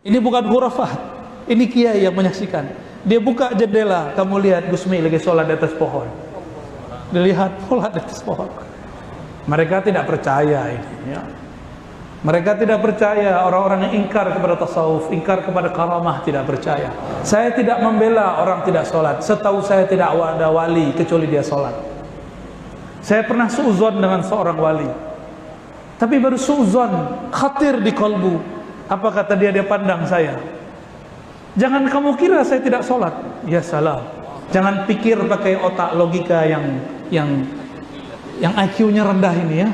Ini bukan khurafat, ini kiai yang menyaksikan. Dia buka jendela, kamu lihat Gusmi lagi sholat di atas pohon. Dilihat sholat di atas pohon. Mereka tidak percaya ini, ya. Mereka tidak percaya, orang-orang yang ingkar kepada tasawuf, ingkar kepada karamah, tidak percaya. Saya tidak membela orang tidak sholat. Setahu saya tidak ada wali kecuali dia sholat. Saya pernah suuzon dengan seorang wali, tapi baru suuzon, khatir di kalbu. Apa kata dia? Dia pandang saya. Jangan kamu kira saya tidak sholat. Ya salah. Jangan pikir pakai otak logika yang IQ-nya rendah ini, ya.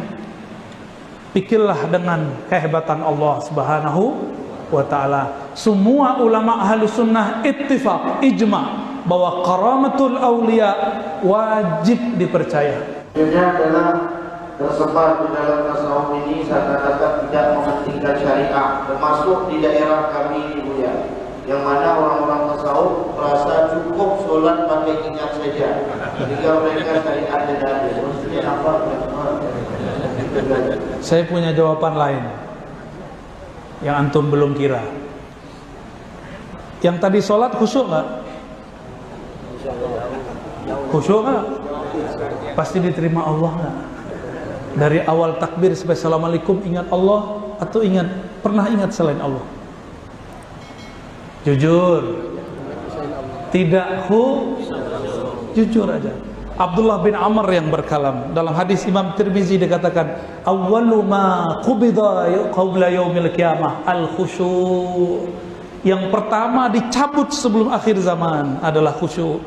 Pikirlah dengan kehebatan Allah Subhanahu wa ta'ala. Semua ulama Ahlus Sunnah ittifaq, ijma' bahwa karamatul awliya wajib dipercaya. Ini adalah tersebar di dalam tasawuf ini seakan-akan tidak mementingkan syariah, termasuk di daerah kami ini, Bu, ya, yang mana orang-orang tasawuf merasa cukup sholat pakai ingat saja, sehingga mereka syariat tidak ada. Maksudnya apa? Saya punya jawaban lain yang antum belum kira. Yang tadi sholat khusyuk nggak? Khusyuk nggak? Pasti diterima Allah nggak? Dari awal takbir sampai assalamualaikum ingat Allah atau pernah ingat selain Allah? Jujur. Tidak jujur aja. Abdullah bin Amr yang berkalam dalam hadis Imam Tirmizi dikatakan awwalu ma qubida qabla yaumil qiyamah al-khusyu'. Yang pertama dicabut sebelum akhir zaman adalah khusyuk.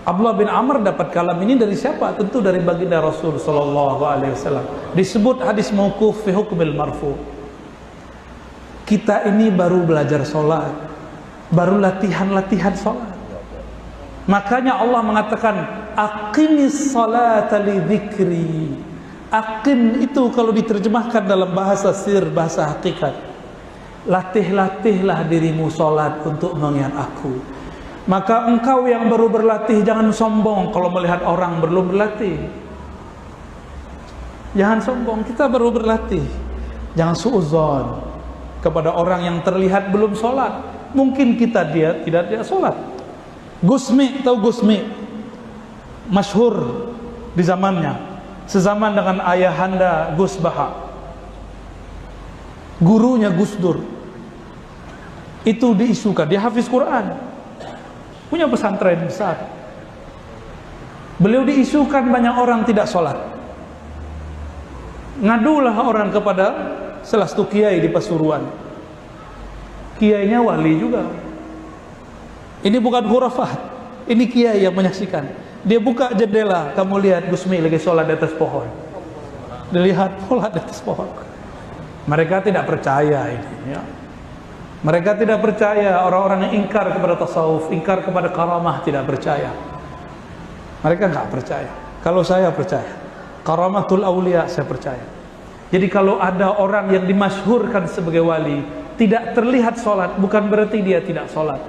Abdullah bin Amr dapat kalam ini dari siapa? Tentu dari baginda Rasul sallallahu alaihi wasallam. Disebut hadis mauquf fi hukmil marfu. Kita ini baru belajar sholat, baru latihan sholat. Makanya Allah mengatakan aqimis salata li dzikri. Aqim itu kalau diterjemahkan dalam bahasa sir, bahasa hakikat, latih-latihlah dirimu sholat untuk mengingat aku. Maka engkau yang baru berlatih jangan sombong kalau melihat orang belum berlatih. Jangan sombong, kita baru berlatih. Jangan suuzon kepada orang yang terlihat belum sholat. Mungkin dia tidak sholat. Gusmi, tahu Gusmi? Masyhur di zamannya, sezaman dengan ayahanda Gus Baha, gurunya Gus Dur. Itu diisukan, dia hafiz Quran, punya pesantren besar. Beliau diisukan banyak orang tidak sholat. Ngadulah orang kepada salah satu kiai di Pasuruan. Kiainya wali juga. Ini bukan khurafat, ini kiai yang menyaksikan. Dia buka jendela, kamu lihat Gusmi lagi sholat di atas pohon. Dilihat sholat di atas pohon. Mereka tidak percaya ini, ya. Mereka tidak percaya, orang-orang yang ingkar kepada tasawuf, ingkar kepada karamah, tidak percaya. Mereka nggak percaya. Kalau saya percaya, karamatul aulia saya percaya. Jadi kalau ada orang yang dimasyhurkan sebagai wali, tidak terlihat sholat, bukan berarti dia tidak sholat.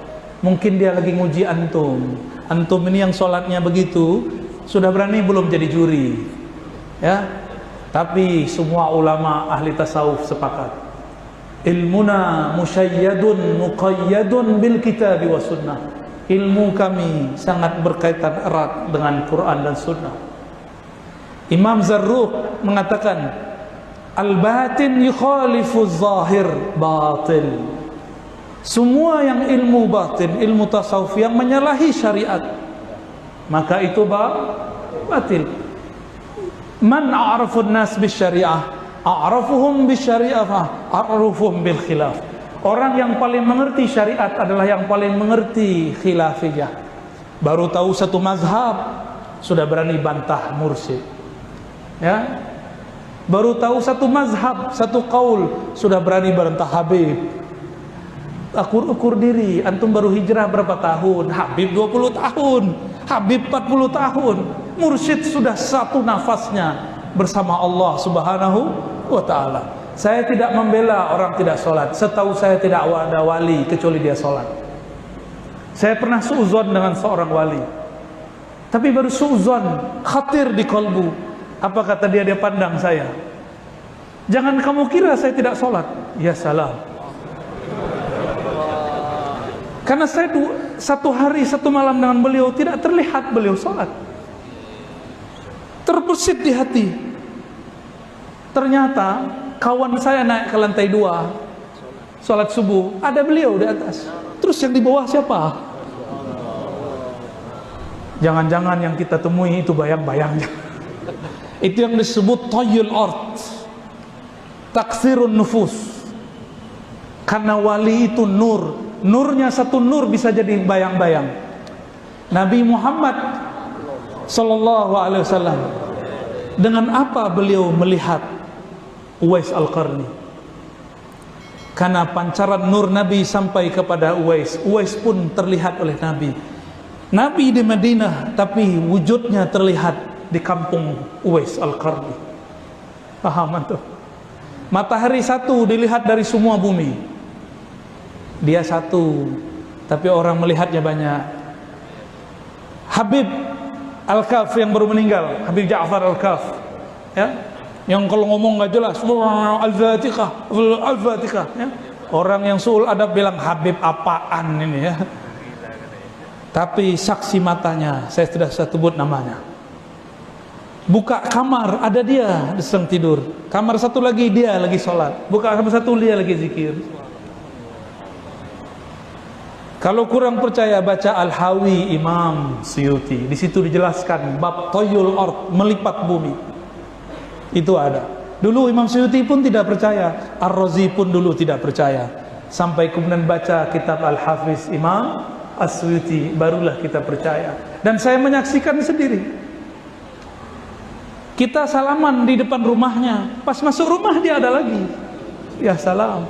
Mungkin dia lagi nguji antum. Antum ini yang sholatnya begitu, sudah berani belum jadi juri, ya? Tapi semua ulama ahli tasawuf sepakat, ilmuna musyayyadun muqayyadun bil kitab wa sunnah. Ilmu kami sangat berkaitan erat dengan Quran dan sunnah. Imam Zarruq mengatakan al-batin yukhalifu zahir batil. Semua yang ilmu batin, ilmu tasawuf yang menyalahi syariat, maka itu batil. Man a'rafun nas bisyariah a'rafuhum bisyariah a'rafuhum bil khilaf. Orang yang paling mengerti syariat adalah yang paling mengerti khilafiyah. Baru tahu satu mazhab sudah berani bantah mursyid, ya. Baru tahu satu mazhab, satu qaul sudah berani bantah Habib. Ukur diri, antum baru hijrah berapa tahun? Habib 20 tahun, Habib 40 tahun. Mursyid sudah satu nafasnya bersama Allah Subhanahu wa ta'ala. Saya tidak membela orang tidak sholat. Setahu saya tidak ada wali kecuali dia sholat. Saya pernah suuzon dengan seorang wali, tapi baru suuzon, khatir di kalbu. Apa kata dia? Dia pandang saya. Jangan kamu kira saya tidak sholat. Ya salah. Karena saya satu hari satu malam dengan beliau tidak terlihat beliau sholat. Terbesit di hati. Ternyata kawan saya naik ke lantai 2 sholat subuh, ada beliau di atas. Terus yang di bawah siapa? Jangan-jangan yang kita temui itu bayang-bayangnya. Itu yang disebut tayyul ard, taksirun nufus. Karena wali itu nur, nurnya satu nur bisa jadi bayang-bayang. Nabi Muhammad sallallahu alaihi wasallam, dengan apa beliau melihat Uwais Al-Qarni? Karena pancaran nur Nabi sampai kepada Uwais. Uwais pun terlihat oleh Nabi. Nabi di Madinah, tapi wujudnya terlihat di kampung Uwais Al-Qarni. Paham tuh? Matahari satu dilihat dari semua bumi. Dia satu, tapi orang melihatnya banyak. Habib Al-Kaf yang baru meninggal, Habib Ja'far Al-Kaf, ya, yang kalau ngomong nggak jelas, Al-Fatihah, Al-Fatihah, ya. Orang yang suul adab bilang Habib apaan ini ya. Tapi saksi matanya, saya tidak bisa sebut namanya. Buka kamar, ada dia sedang tidur. Kamar satu lagi dia lagi sholat. Buka kamar satu dia lagi zikir. Kalau kurang percaya baca Al-Hawi Imam Suyuti. Di situ dijelaskan bab toyul ard, melipat bumi. Itu ada. Dulu Imam Suyuti pun tidak percaya, Ar-Razi pun dulu tidak percaya. Sampai kemudian baca kitab Al-Hafiz Imam As-Suyuti, barulah kita percaya. Dan saya menyaksikan sendiri. Kita salaman di depan rumahnya, pas masuk rumah dia ada lagi. Ya salam.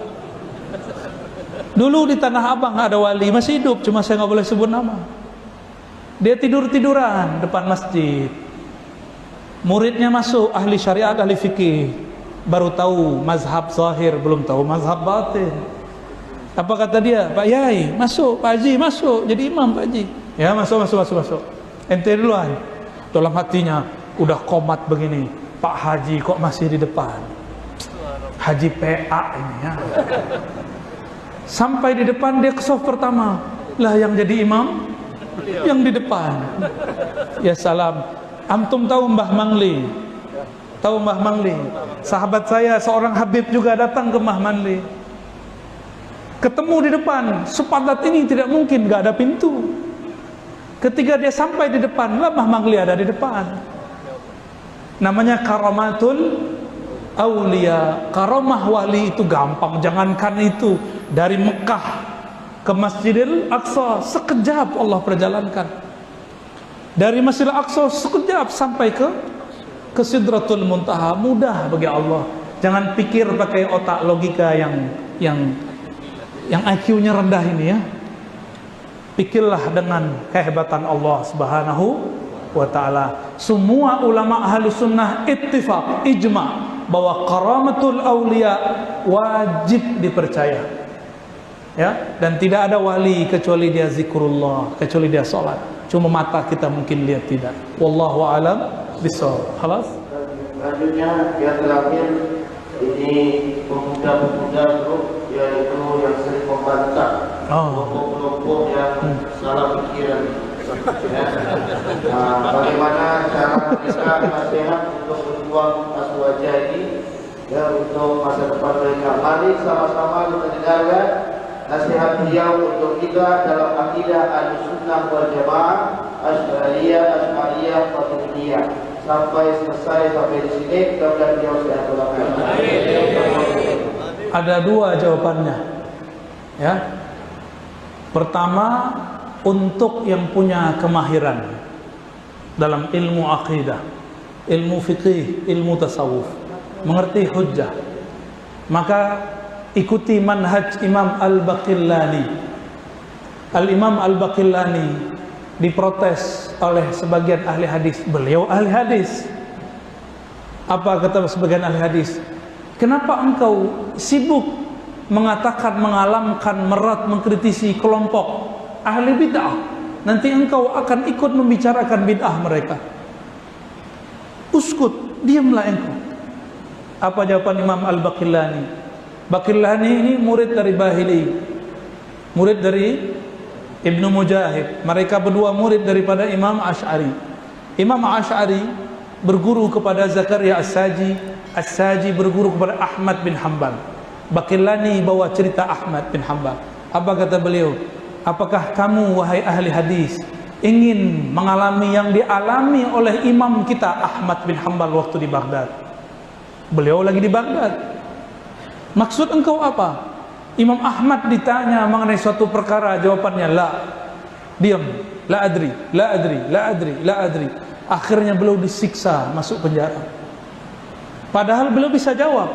Dulu di Tanah Abang ada wali masih hidup, cuma saya nggak boleh sebut nama. Dia tiduran depan masjid. Muridnya masuk, ahli syariat, ahli fikih, baru tahu mazhab zahir, belum tahu mazhab batin. Apa kata dia? Pak Yai masuk, Pak Haji masuk, jadi imam Pak Haji. Ya masuk. Ente duluan. Dalam hatinya udah komat begini, Pak Haji kok masih di depan? Haji PA ini ya. Sampai di depan dia ke soft pertama. Lah yang jadi imam yang di depan. Ya salam. Antum tahu Mbah Mangli? Tahu Mbah Mangli? Sahabat saya seorang Habib juga datang ke Mbah Mangli. Ketemu di depan, sepadat ini tidak mungkin, gak ada pintu. Ketika dia sampai di depan, lah Mbah Mangli ada di depan. Namanya karamatul aulia. Karamah wali itu gampang, jangankan itu. Dari Mekah ke Masjidil Aqsa sekejap Allah perjalankan. Dari Masjidil Aqsa sekejap sampai ke Sidratul Muntaha, mudah bagi Allah. Jangan pikir pakai otak logika yang IQ-nya rendah ini ya. Pikirlah dengan kehebatan Allah Subhanahu wa ta'ala. Semua ulama ahli sunnah ittifaq, ijma' bahwa karamatul awliya wajib dipercaya. Ya, dan tidak ada wali kecuali dia zikrullah, kecuali dia sholat. Cuma mata kita mungkin lihat tidak. Wallahu a'lam bishawab. Khalas? Selanjutnya yang terakhir ini pemuda-pemuda grup, yaitu yang sering membantah kelompok-kelompok yang salah pikiran. Ya. Bagaimana cara memberikan nasihat untuk berjuang aswaja ini, ya, untuk masa depan mereka. Mari sama-sama kita dengarkan nasihat beliau untuk kita dalam akidah Ahlussunnah wal Jamaah, Asy'ariyah, Fatimiyah. Sampai selesai sampai di sini, mudah-mudahan beliau sudah berlakukan. Ada dua jawabannya. Ya. Pertama, untuk yang punya kemahiran dalam ilmu akidah, ilmu fikih, ilmu tasawuf, mengerti hujjah, maka ikuti manhaj Imam Al-Baqillani. Al-Imam Al-Baqillani diprotes oleh sebagian ahli hadis. Beliau ahli hadis. Apa kata sebagian ahli hadis? Kenapa engkau sibuk mengatakan, mengalamkan, merat, mengkritisi kelompok ahli bid'ah? Nanti engkau akan ikut membicarakan bid'ah mereka. Uskut, diamlah engkau. Apa jawaban Imam Al-Baqillani? Baqillani ini murid dari Bahili, murid dari Ibnu Mujahid. Mereka berdua murid daripada Imam Asy'ari. Imam Asy'ari berguru kepada Zakaria As-Saji. As-Saji berguru kepada Ahmad bin Hanbal. Baqillani bawa cerita Ahmad bin Hanbal. Apa kata beliau? Apakah kamu wahai ahli hadis ingin mengalami yang dialami oleh imam kita Ahmad bin Hanbal waktu di Baghdad? Beliau lagi di Baghdad. Maksud engkau apa? Imam Ahmad ditanya mengenai suatu perkara, jawabannya la. Diam. La adri, la adri, la adri, la adri. Akhirnya beliau disiksa, masuk penjara. Padahal beliau bisa jawab.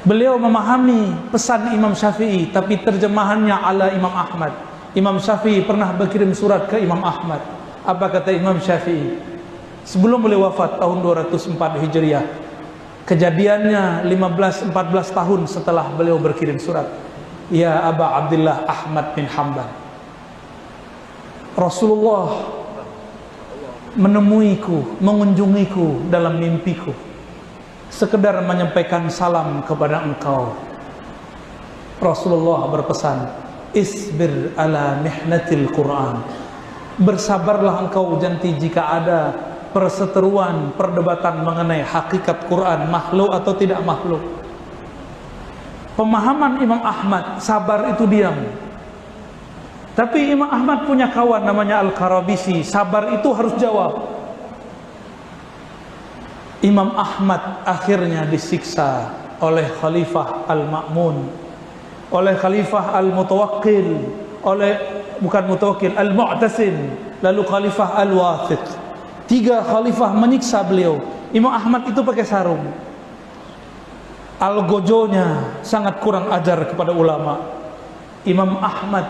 Beliau memahami pesan Imam Syafi'i, tapi terjemahannya ala Imam Ahmad. Imam Syafi'i pernah berkirim surat ke Imam Ahmad. Apa kata Imam Syafi'i? Sebelum beliau wafat tahun 204 Hijriah. Kejadiannya 14 tahun setelah beliau berkirim surat. Ya Aba Abdullah Ahmad bin Hanbal, Rasulullah menemuiku, mengunjungiku dalam mimpiku, sekedar menyampaikan salam kepada engkau. Rasulullah berpesan, isbir ala mihnatil Quran. Bersabarlah engkau janti jika ada perseteruan, perdebatan mengenai hakikat Quran, makhluk atau tidak makhluk. Pemahaman Imam Ahmad, sabar itu diam. Tapi Imam Ahmad punya kawan namanya Al-Karabisi, sabar itu harus jawab. Imam Ahmad akhirnya disiksa oleh Khalifah Al-Ma'mun, oleh Khalifah Al-Mutawakkil, Al-Mu'tasim, lalu Khalifah Al-Wathiq. 3 khalifah menyiksa beliau. Imam Ahmad itu pakai sarung. Algojonya sangat kurang ajar kepada ulama. Imam Ahmad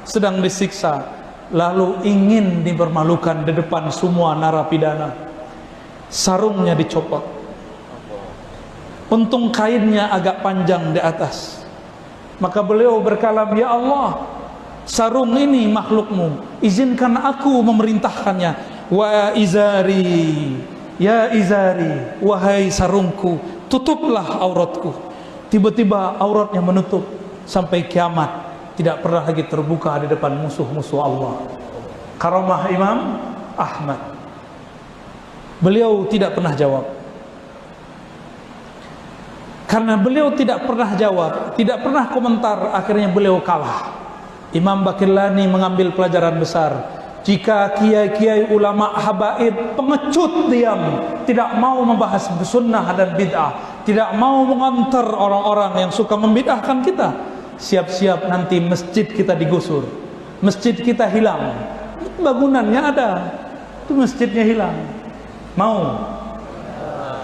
sedang disiksa, lalu ingin dipermalukan di depan semua narapidana. Sarungnya dicopot. Untung kainnya agak panjang di atas. Maka beliau berkalam, ya Allah, sarung ini makhlukmu, izinkan aku memerintahkannya. Wa izari, ya izari, wahai sarungku, tutuplah auratku. Tiba-tiba auratnya menutup sampai kiamat, tidak pernah lagi terbuka di depan musuh-musuh Allah. Karamah Imam Ahmad. Beliau tidak pernah jawab. Karena beliau tidak pernah jawab, tidak pernah komentar, akhirnya beliau kalah. Imam Baqillani mengambil pelajaran besar. Jika kiai-kiai ulama habaib pengecut diam, tidak mau membahas sunnah dan bid'ah, tidak mau mengantar orang-orang yang suka membid'ahkan kita, siap-siap nanti masjid kita digusur, masjid kita hilang, bangunannya ada, itu masjidnya hilang. Mau?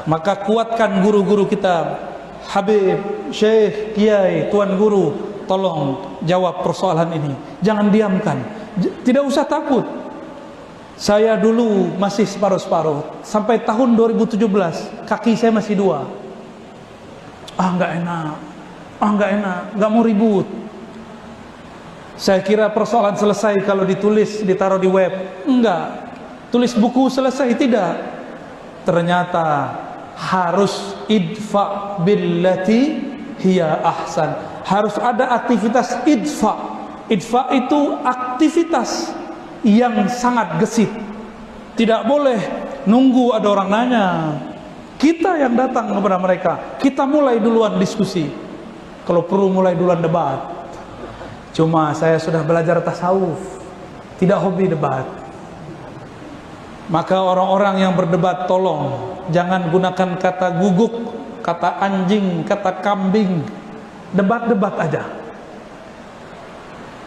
Maka kuatkan guru-guru kita, Habib, Syekh, Kiai, Tuan Guru, tolong jawab persoalan ini, jangan diamkan. Tidak usah takut. Saya dulu masih separuh-separuh. Sampai tahun 2017 kaki saya masih 2. Nggak enak, nggak mau ribut. Saya kira persoalan selesai kalau ditulis, ditaruh di web. Enggak. Tulis buku selesai, tidak. Ternyata harus idfa billati hiya ahsan. Harus ada aktivitas idfa. Idfa itu aktivitas yang sangat gesit. Tidak boleh nunggu ada orang nanya. Kita yang datang kepada mereka, kita mulai duluan diskusi. Kalau perlu mulai duluan debat. Cuma saya sudah belajar tasawuf, tidak hobi debat. Maka orang-orang yang berdebat tolong jangan gunakan kata guguk, kata anjing, kata kambing. Debat-debat aja.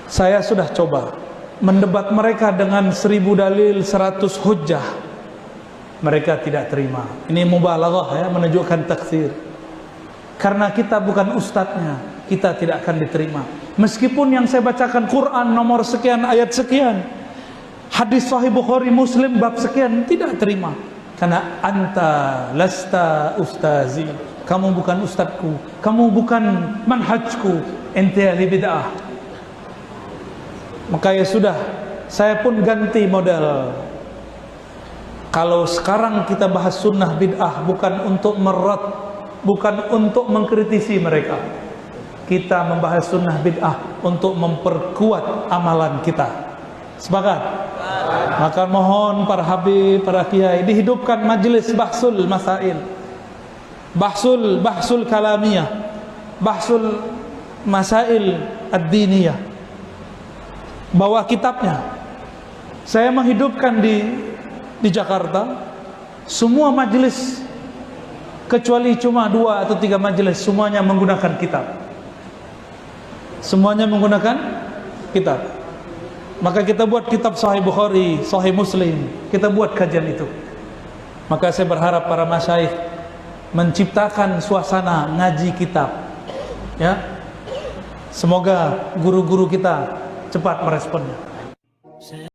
Saya sudah coba mendebat mereka dengan 1000 dalil, 100 hujjah. Mereka tidak terima. Ini mubalaghah ya, menunjukkan taksir. Karena kita bukan ustadznya, kita tidak akan diterima. Meskipun yang saya bacakan Quran nomor sekian, ayat sekian, hadis Sahih Bukhari Muslim bab sekian, tidak terima. Karena anta lasta ustazi, kamu bukan ustadzku, kamu bukan manhajku, ente ahli bid'ah. Maka ya sudah, saya pun ganti model. Kalau sekarang kita bahas sunnah bid'ah, bukan untuk merat, bukan untuk mengkritisi mereka, kita membahas sunnah bid'ah untuk memperkuat amalan kita. Sepakat? Maka mohon para habib, para kiai, dihidupkan majelis bahsul masail, bahsul kalamiyah, bahsul masail ad-diniyah. Bawa kitabnya. Saya menghidupkan di Jakarta semua majelis, kecuali cuma 2 atau 3 majelis, semuanya menggunakan kitab. Semuanya menggunakan kitab. Maka kita buat kitab Sahih Bukhari, Sahih Muslim, kita buat kajian itu. Maka saya berharap para masyayikh menciptakan suasana ngaji kitab, ya. Semoga guru-guru kita cepat meresponnya.